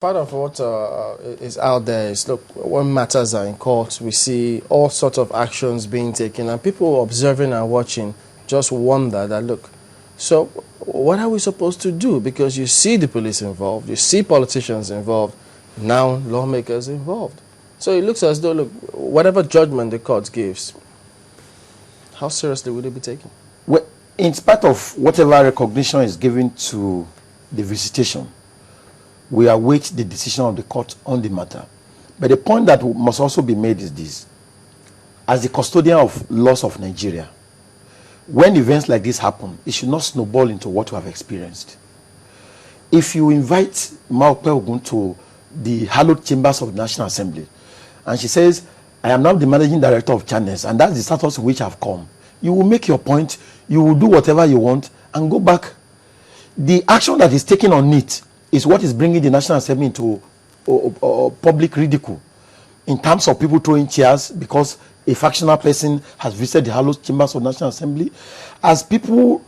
Part of what is out there is, look, when matters are in court, we see all sorts of actions being taken, and people observing and watching just wonder that, look, so what are we supposed to do? Because you see the police involved, you see politicians involved, now lawmakers involved. So it looks as though, look, whatever judgment the court gives, how seriously will it be taken? Well, in spite of whatever recognition is given to the visitation, we await the decision of the court on the matter. But the point that must also be made is this. As the custodian of laws of Nigeria, when events like this happen, it should not snowball into what we have experienced. If you invite Maope Ogun to the hallowed chambers of the National Assembly, and she says, I am now the managing director of channels, and that's the status to which I've come, you will make your point, you will do whatever you want, and go back. The action that is taken on it is what is bringing the National Assembly into public ridicule in terms of people throwing chairs because a factional person has visited the hallowed chambers of the National Assembly. As people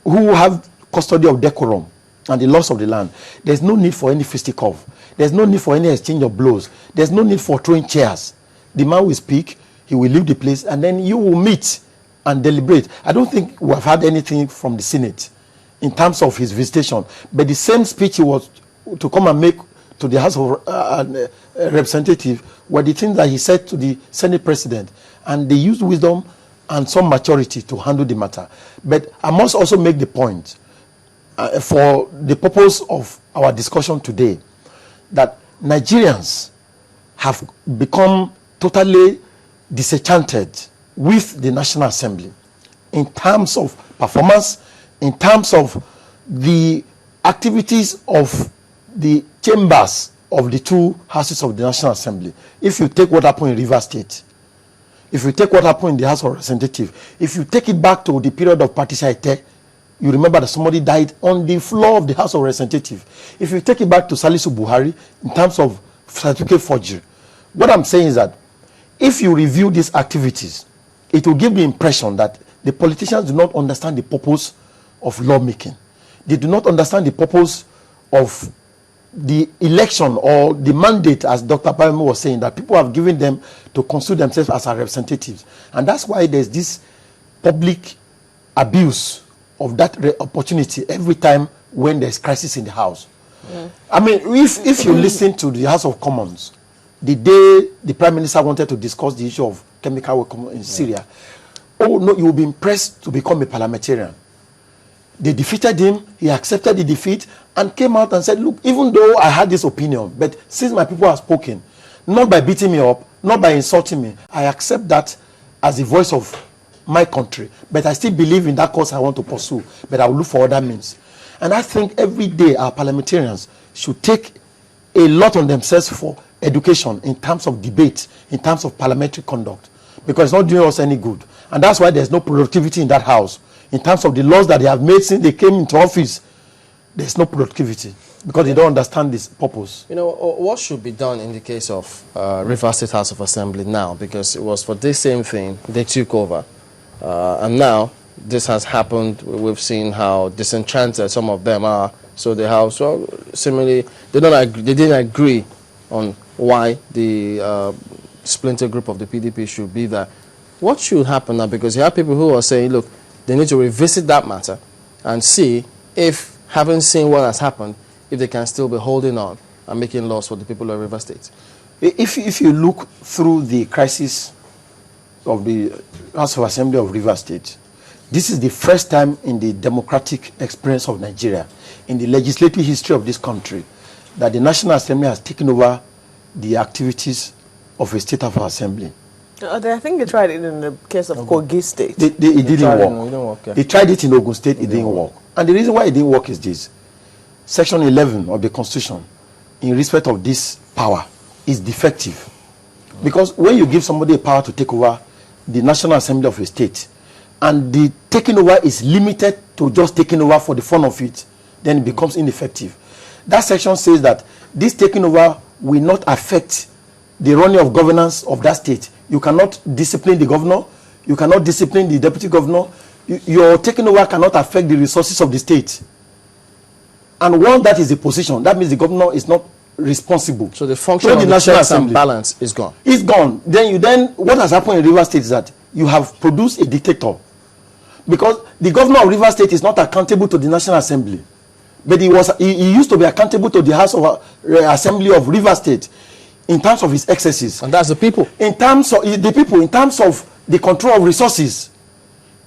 who have custody of decorum and the laws of the land, there's no need for any fisticuff. There's no need for any exchange of blows. There's no need for throwing chairs. The man will speak, he will leave the place, and then you will meet and deliberate. I don't think we have had anything from the Senate in terms of his visitation, but the same speech he was to come and make to the House of Representatives were the things that he said to the Senate President, and they used wisdom and some maturity to handle the matter. But I must also make the point, for the purpose of our discussion today, that Nigerians have become totally disenchanted with the National Assembly in terms of performance, in terms of the activities of the chambers of the two houses of the National Assembly. If you take what happened in Rivers State, if you take what happened in the House of Representatives, if you take it back to the period of Patishaite, you remember that somebody died on the floor of the House of Representatives. If you take it back to Salisu Buhari in terms of certificate forgery, what I'm saying is that if you review these activities, it will give the impression that the politicians do not understand the purpose of lawmaking. They do not understand the purpose of the election or the mandate, as Dr. Payame was saying, that people have given them to constitute themselves as our representatives. And that's why there's this public abuse of that opportunity every time when there's crisis in the House. Yeah. I mean, if you listen to the House of Commons, the day the Prime Minister wanted to discuss the issue of chemical weapons in Syria, oh no, you will be impressed to become a parliamentarian. They defeated him, he accepted the defeat, and came out and said, look, even though I had this opinion, but since my people have spoken, not by beating me up, not by insulting me, I accept that as the voice of my country. But I still believe in that cause I want to pursue, but I will look for other means. And I think every day our parliamentarians should take a lot on themselves for education in terms of debate, in terms of parliamentary conduct, because it's not doing us any good. And that's why there's no productivity in that house. In terms of the laws that they have made since they came into office, there's no productivity because they don't understand this purpose. You know, what should be done in the case of Rivers State House of Assembly now? Because it was for this same thing they took over. And now this has happened. We've seen how disenchanted some of them are. So the House, well, similarly, they didn't agree on why the splinter group of the PDP should be there. What should happen now? Because you have people who are saying, look, they need to revisit that matter and see if, having seen what has happened, if they can still be holding on and making laws for the people of Rivers State. If you look through the crisis of the House of Assembly of Rivers State, this is the first time in the democratic experience of Nigeria, in the legislative history of this country, that the National Assembly has taken over the activities of a state of assembly. I think they tried it in the case of Kogi State. It didn't work. Yeah. They tried it in Ogun State, it didn't work. And the reason why it didn't work is this. Section 11 of the Constitution, in respect of this power, is defective. Because when you give somebody a power to take over the National Assembly of a state, and the taking over is limited to just taking over for the fun of it, then it becomes ineffective. That section says that this taking over will not affect the running of governance of that state. You cannot discipline the governor. You cannot discipline the deputy governor. Your taking over cannot affect the resources of the state. And once that is the position, that means the governor is not responsible. So the function to of the the National checks and Assembly balance is gone. It's gone. Then what has happened in Rivers State is that you have produced a dictator, because the governor of Rivers State is not accountable to the National Assembly, but he used to be accountable to the House of Assembly of Rivers State in terms of his excesses. And that's the people. In terms of the people, in terms of the control of resources.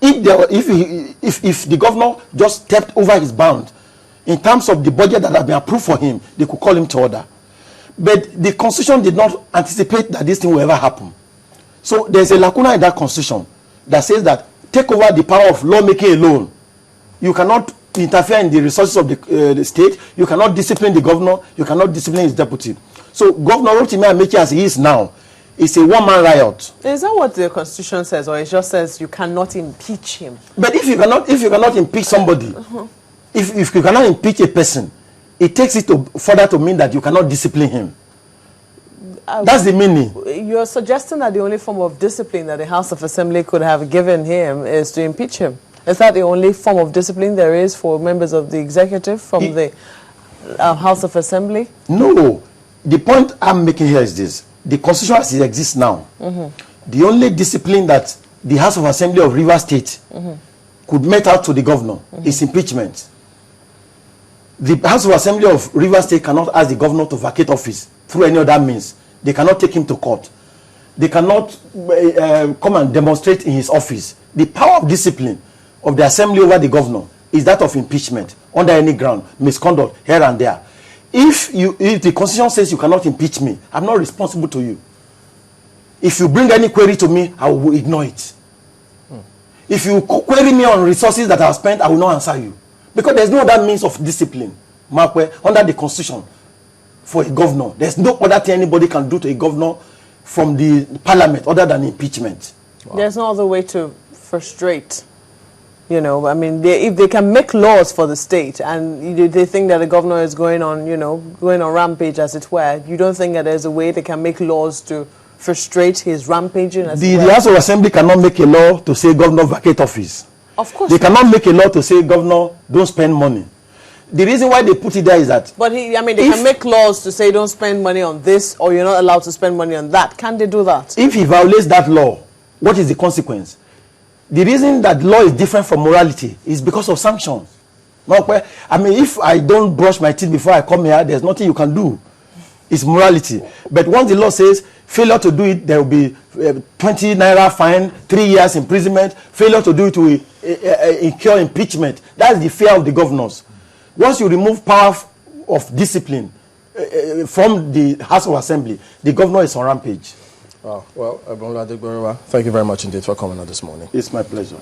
If the governor just stepped over his bound in terms of the budget that had been approved for him, they could call him to order. But the constitution did not anticipate that this thing will ever happen. So there's a lacuna in that constitution that says that take over the power of lawmaking alone. You cannot interfere in the resources of the state. You cannot discipline the governor. You cannot discipline his deputy. So Governor Rotimi Amechi, as he is now, is a one-man riot. Is that what the constitution says, or it just says you cannot impeach him? But if you cannot impeach somebody, if you cannot impeach a person, it takes it further to mean that you cannot discipline him. That's the meaning. You're suggesting that the only form of discipline that the House of Assembly could have given him is to impeach him. Is that the only form of discipline there is for members of the executive from the House of Assembly? No. The point I'm making here is this. The constitution as it exists now, the only discipline that the House of Assembly of Rivers State could mete out to the governor is impeachment. The House of Assembly of Rivers State cannot ask the governor to vacate office through any other means. They cannot take him to court. They cannot come and demonstrate in his office. The power of discipline of the assembly over the governor is that of impeachment under any ground, misconduct here and there. If the constitution says you cannot impeach me, I'm not responsible to you. If you bring any query to me, I will ignore it. If you query me on resources that I have spent, I will not answer you. Because there's no other means of discipline, Markwe, under the constitution for a governor. There's no other thing anybody can do to a governor from the parliament other than impeachment. Wow. There's no other way to frustrate. You know, I mean, if they can make laws for the state and they think that the governor is going on, going on rampage, as it were, you don't think that there's a way they can make laws to frustrate his rampaging? The House of Assembly cannot make a law to say governor vacate office. Of course. They cannot make a law to say governor don't spend money. The reason why they put it there is that... But they can make laws to say don't spend money on this or you're not allowed to spend money on that. Can they do that? If he violates that law, what is the consequence? The reason that law is different from morality is because of sanctions. I mean, if I don't brush my teeth before I come here, there's nothing you can do. It's morality. But once the law says failure to do it, there will be 20 naira fine, 3 years imprisonment. Failure to do it will incur impeachment. That's the fear of the governors. Once you remove power of discipline from the House of Assembly, the governor is on rampage. Wow. Well, thank you very much indeed for coming on this morning. It's my pleasure.